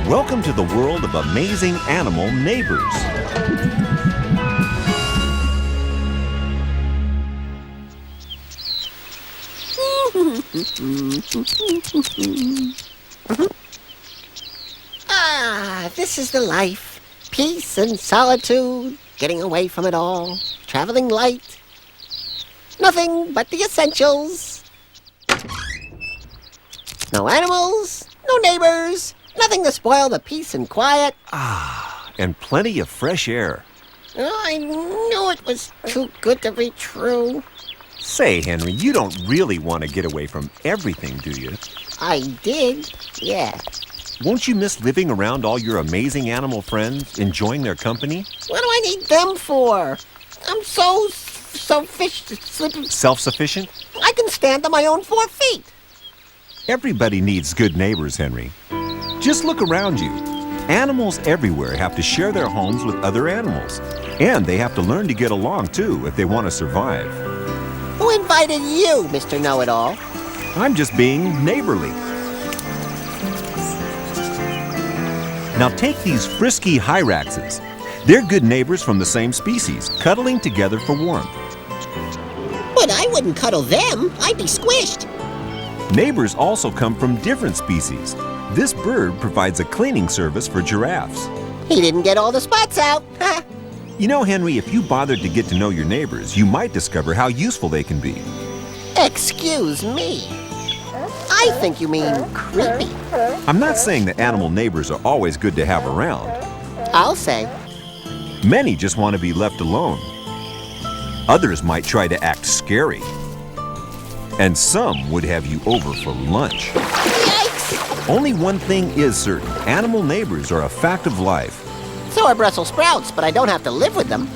Welcome to the world of amazing animal neighbors. This is the life. Peace and solitude, getting away from it all, traveling light. Nothing but the essentials. No animals, no neighbors, nothing to spoil the peace and quiet. And plenty of fresh air. Oh, I knew it was too good to be true. Say, Henry, you don't really want to get away from everything, do you? I did, yeah. Won't you miss living around all your amazing animal friends, enjoying their company? What do I need them for? I'm so Self-sufficient? I can stand on my own 4 feet. Everybody needs good neighbors, Henry. Just look around you. Animals everywhere have to share their homes with other animals. And they have to learn to get along, too, if they want to survive. Who invited you, Mr. Know-It-All? I'm just being neighborly. Now take these frisky hyraxes. They're good neighbors from the same species, cuddling together for warmth. But I wouldn't cuddle them. I'd be squished. Neighbors also come from different species. This bird provides a cleaning service for giraffes. He didn't get all the spots out. You know, Henry, if you bothered to get to know your neighbors, you might discover how useful they can be. Excuse me. I think you mean creepy. I'm not saying that animal neighbors are always good to have around. I'll say. Many just want to be left alone. Others might try to act scary. And some would have you over for lunch. Yikes! Only one thing is certain. Animal neighbors are a fact of life. So are Brussels sprouts, but I don't have to live with them.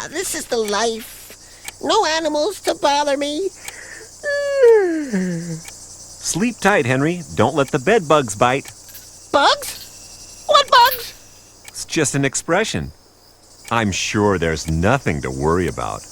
This is the life. No animals to bother me. Sleep tight, Henry. Don't let the bed bugs bite. Bugs? What bugs? It's just an expression. I'm sure there's nothing to worry about.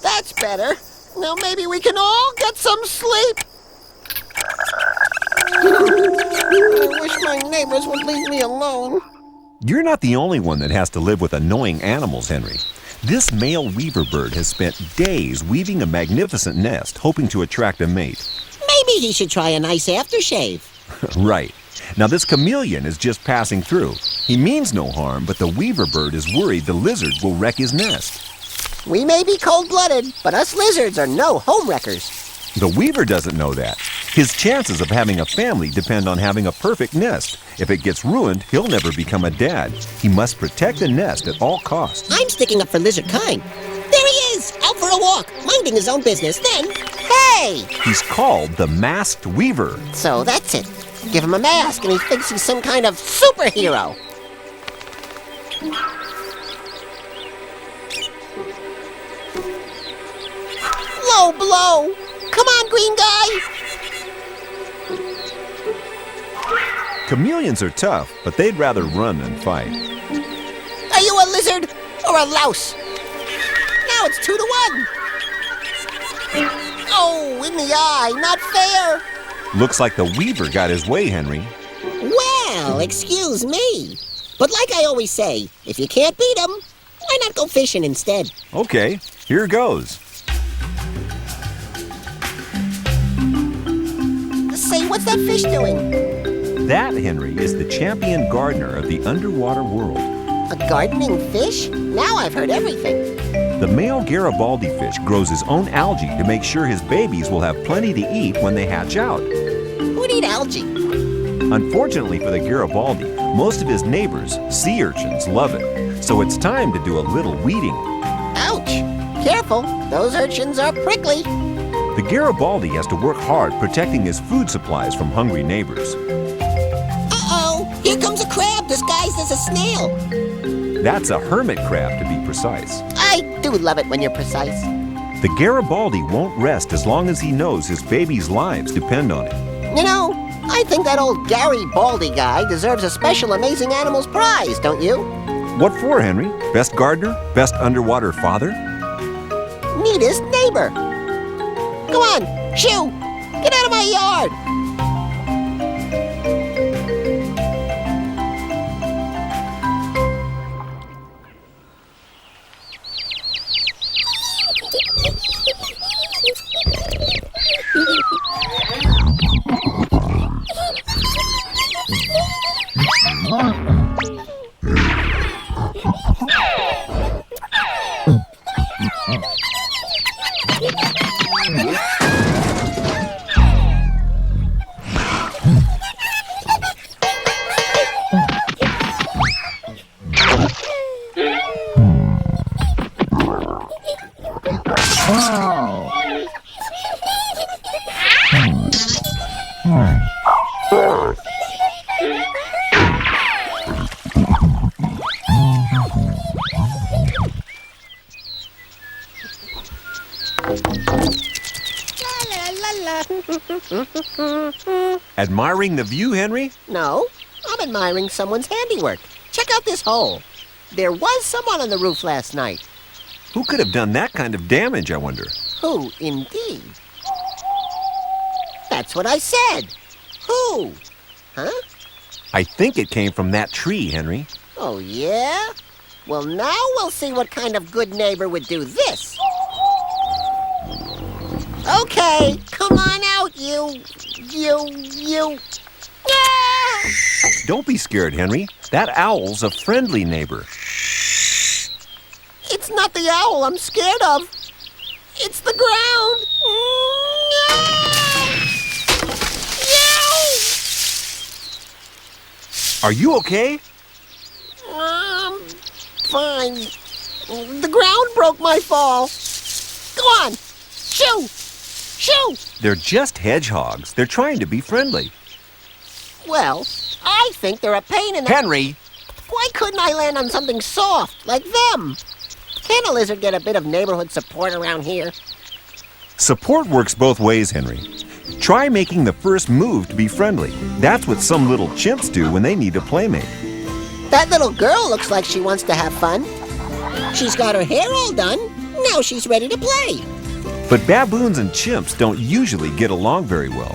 That's better. Now maybe we can all get some sleep. I wish my neighbors would leave me alone. You're not the only one that has to live with annoying animals, Henry. This male weaver bird has spent days weaving a magnificent nest, hoping to attract a mate. Maybe he should try a nice aftershave. Right. Now this chameleon is just passing through. He means no harm, but the weaver bird is worried the lizard will wreck his nest. We may be cold-blooded, but us lizards are no home wreckers. The weaver doesn't know that. His chances of having a family depend on having a perfect nest. If it gets ruined, he'll never become a dad. He must protect the nest at all costs. I'm sticking up for lizard kind. There he is, out for a walk, minding his own business. Then Hey! He's called the Masked Weaver. So that's it. Give him a mask and he thinks he's some kind of superhero. Low blow! Come on, green guy! Chameleons are tough, but they'd rather run than fight. Are you a lizard or a louse? Now it's 2-1. Oh, in the eye, not fair. Looks like the Weaver got his way, Henry. Well, excuse me. But like I always say, if you can't beat 'em, why not go fishing instead? Okay, here goes. Say, what's that fish doing? That, Henry, is the champion gardener of the underwater world. A gardening fish? Now I've heard everything. The male Garibaldi fish grows his own algae to make sure his babies will have plenty to eat when they hatch out. Who'd eat algae? Unfortunately for the Garibaldi, most of his neighbors, sea urchins, love it. So it's time to do a little weeding. Ouch! Careful, those urchins are prickly. The Garibaldi has to work hard protecting his food supplies from hungry neighbors. Uh-oh! Here comes a crab disguised as a snail. That's a hermit crab, to be precise. I do love it when you're precise. The Garibaldi won't rest as long as he knows his babies' lives depend on it. You know, I think that old Garibaldi guy deserves a special Amazing Animals prize, don't you? What for, Henry? Best gardener? Best underwater father? Neatest neighbor. Come on, shoo! Get out of my yard! Admiring the view, Henry? No, I'm admiring someone's handiwork. Check out this hole. There was someone on the roof last night. Who could have done that kind of damage, I wonder? Who, indeed? That's what I said. Who? Huh? I think it came from that tree, Henry. Oh, yeah? Well, now we'll see what kind of good neighbor would do this. Okay, come on out, you. Ah! Don't be scared, Henry. That owl's a friendly neighbor. It's not the owl I'm scared of. It's the ground. Are you okay? Fine. The ground broke my fall. Go on. Shoo! Shoo! They're just hedgehogs. They're trying to be friendly. Well, I think they're a pain in the... Henry! Why couldn't I land on something soft, like them? Can a lizard get a bit of neighborhood support around here? Support works both ways, Henry. Try making the first move to be friendly. That's what some little chimps do when they need a playmate. That little girl looks like she wants to have fun. She's got her hair all done. Now she's ready to play. But baboons and chimps don't usually get along very well.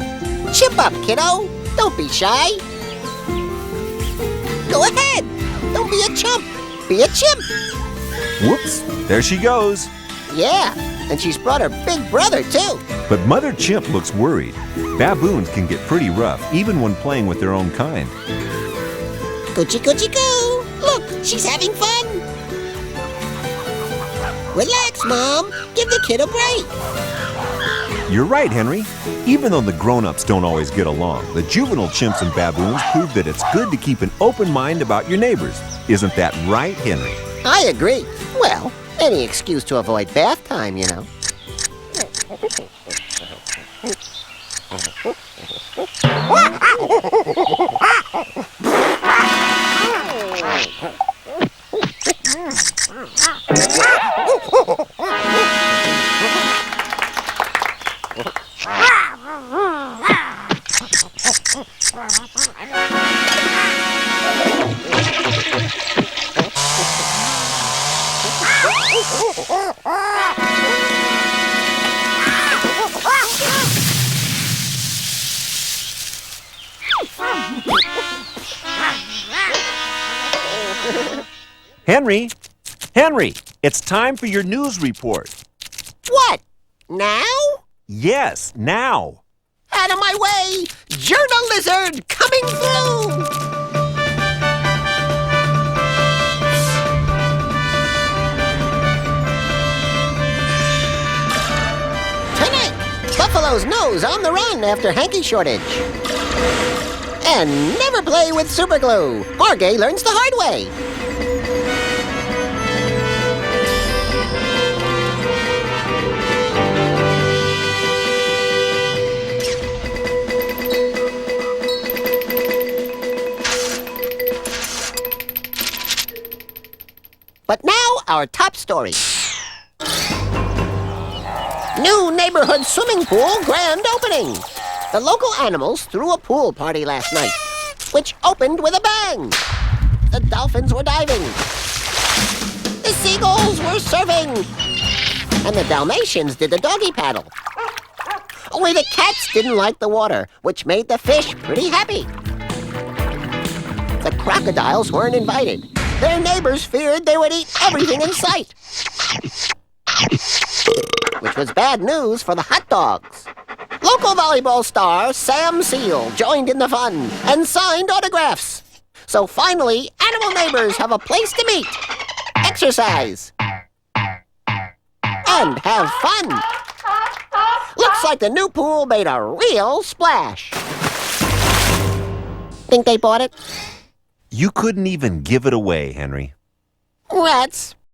Chip up, kiddo. Don't be shy. Go ahead. Don't be a chump. Be a chimp. Whoops, there she goes. Yeah, and she's brought her big brother, too. But Mother Chimp looks worried. Baboons can get pretty rough, even when playing with their own kind. Goochie, goochie, goo. Look, she's having fun. Relax, Mom. Give the kid a break. You're right, Henry. Even though the grown-ups don't always get along, the juvenile chimps and baboons prove that it's good to keep an open mind about your neighbors. Isn't that right, Henry? I agree. Well, any excuse to avoid bath time, you know. Henry! Henry! It's time for your news report. What? Now? Yes, now. Out of my way! Journal lizard coming through! Tonight, Buffalo's nose on the run after hanky shortage. And never play with super glue. Jorge learns the hard way. But now, our top story. New neighborhood swimming pool grand opening. The local animals threw a pool party last night, which opened with a bang. The dolphins were diving. The seagulls were surfing. And the Dalmatians did the doggy paddle. Only the cats didn't like the water, which made the fish pretty happy. The crocodiles weren't invited. Their neighbors feared they would eat everything in sight. Which was bad news for the hot dogs. Local volleyball star Sam Seal joined in the fun and signed autographs. So finally, animal neighbors have a place to meet, exercise, and have fun. Looks like the new pool made a real splash. Think they bought it? You couldn't even give it away, Henry. Rats.